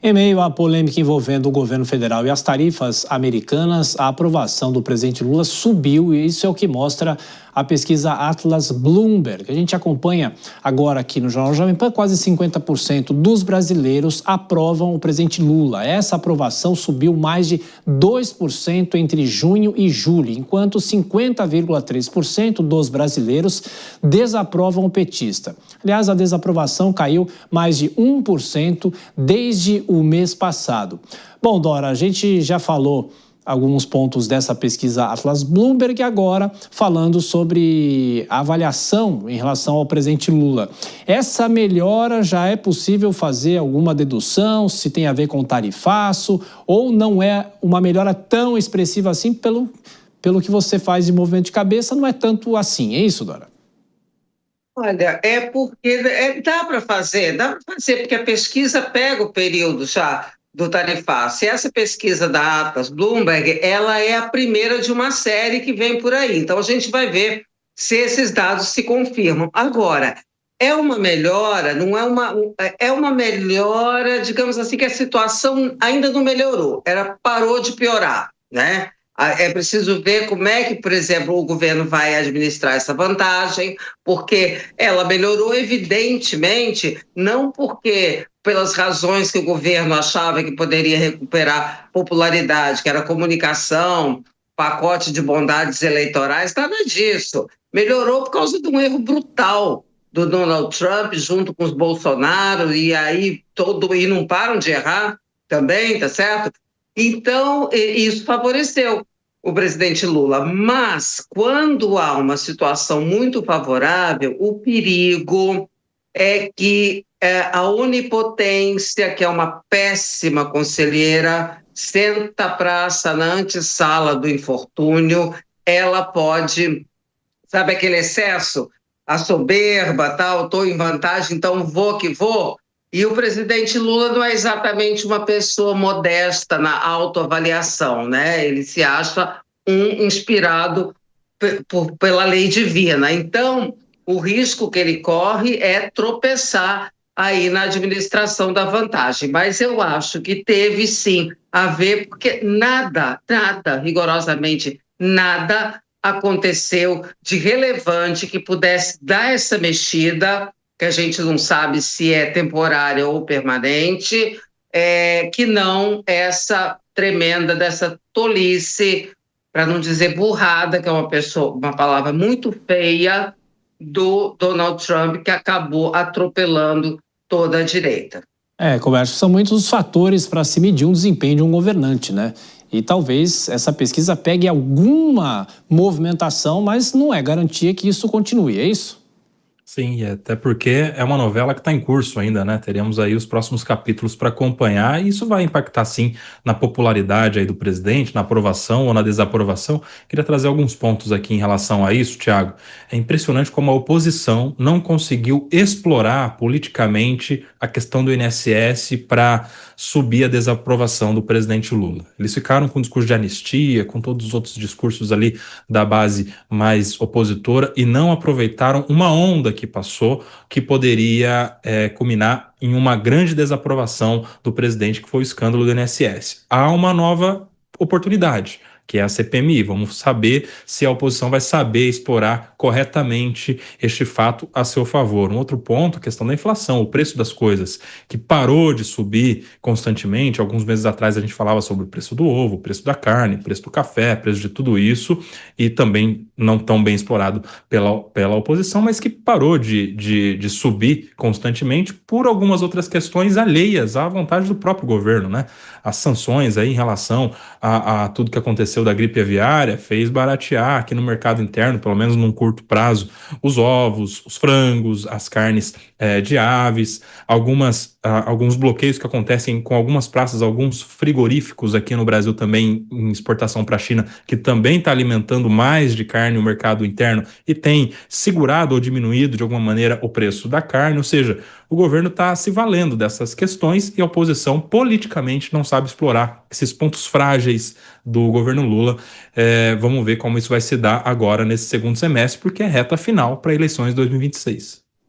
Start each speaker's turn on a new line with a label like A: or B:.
A: Em meio à polêmica envolvendo o governo federal e as tarifas americanas, a aprovação do presidente Lula subiu e isso é o que mostra a pesquisa Atlas Bloomberg. A gente acompanha agora aqui no Jornal Jovem Pan, quase 50% dos brasileiros aprovam o presidente Lula. Essa aprovação subiu mais de 2% entre junho e julho, enquanto 50,3% dos brasileiros desaprovam o petista. Aliás, a desaprovação caiu mais de 1% desde o mês passado. Bom, Dora, a gente já falou alguns pontos dessa pesquisa Atlas Bloomberg, agora falando sobre a avaliação em relação ao presidente Lula. Essa melhora, já é possível fazer alguma dedução, se tem a ver com tarifaço, ou não é uma melhora tão expressiva assim, pelo que você faz de movimento de cabeça, não é tanto assim, é isso, Dora?
B: Olha, é porque dá para fazer, porque a pesquisa pega o período já do tarifaço. E essa pesquisa da Atlas Bloomberg, ela é a primeira de uma série que vem por aí. Então, a gente vai ver se esses dados se confirmam. Agora, é uma melhora, não é é uma melhora, digamos assim, que a situação ainda não melhorou, ela parou de piorar, né? É preciso ver como é que, por exemplo, o governo vai administrar essa vantagem, porque ela melhorou evidentemente, não porque pelas razões que o governo achava que poderia recuperar popularidade, que era comunicação, pacote de bondades eleitorais, nada disso. Melhorou por causa de um erro brutal do Donald Trump junto com os Bolsonaro, e aí e não param de errar também, tá certo? Então, isso favoreceu o presidente Lula. Mas, quando há uma situação muito favorável, o perigo é que a onipotência, que é uma péssima conselheira, senta a praça na antessala do infortúnio, ela pode, sabe aquele excesso? A soberba, tal, estou em vantagem, então vou que vou. E o presidente Lula não é exatamente uma pessoa modesta na autoavaliação, né? Ele se acha um inspirado pela lei divina. Então, o risco que ele corre é tropeçar aí na administração da vantagem. Mas eu acho que teve, sim, a ver, porque nada, rigorosamente nada aconteceu de relevante que pudesse dar essa mexida, que a gente não sabe se é temporária ou permanente, que não essa dessa tolice, para não dizer burrada, que é uma palavra muito feia, do Donald Trump, que acabou atropelando toda a direita.
A: Comércio, são muitos os fatores para se medir um desempenho de um governante, né? E talvez essa pesquisa pegue alguma movimentação, mas não é garantia que isso continue, é isso?
C: Sim, até porque é uma novela que está em curso ainda, né? Teremos aí os próximos capítulos para acompanhar e isso vai impactar, sim, na popularidade aí do presidente, na aprovação ou na desaprovação. Queria trazer alguns pontos aqui em relação a isso, Thiago. É impressionante como a oposição não conseguiu explorar politicamente a questão do INSS para subir a desaprovação do presidente Lula. Eles ficaram com o discurso de anistia, com todos os outros discursos ali da base mais opositora e não aproveitaram uma onda que passou, que poderia culminar em uma grande desaprovação do presidente, que foi o escândalo do INSS. Há uma nova oportunidade, que é a CPMI. Vamos saber se a oposição vai saber explorar corretamente este fato a seu favor. Um outro ponto, a questão da inflação, o preço das coisas, que parou de subir constantemente. Alguns meses atrás a gente falava sobre o preço do ovo, o preço da carne, o preço do café, o preço de tudo isso, e também não tão bem explorado pela oposição, mas que parou de subir constantemente por algumas outras questões alheias à vontade do próprio governo, né? As sanções aí em relação a tudo que aconteceu da gripe aviária fez baratear aqui no mercado interno, pelo menos num curto prazo, os ovos, os frangos, as carnes de aves, alguns bloqueios que acontecem com algumas praças, alguns frigoríficos aqui no Brasil também em exportação para a China, que também está alimentando mais de carne o mercado interno e tem segurado ou diminuído de alguma maneira o preço da carne, ou seja, o governo está se valendo dessas questões e a oposição politicamente não sabe explorar esses pontos frágeis do governo Lula. Vamos ver como isso vai se dar agora nesse segundo semestre, porque é reta final para eleições de 2026.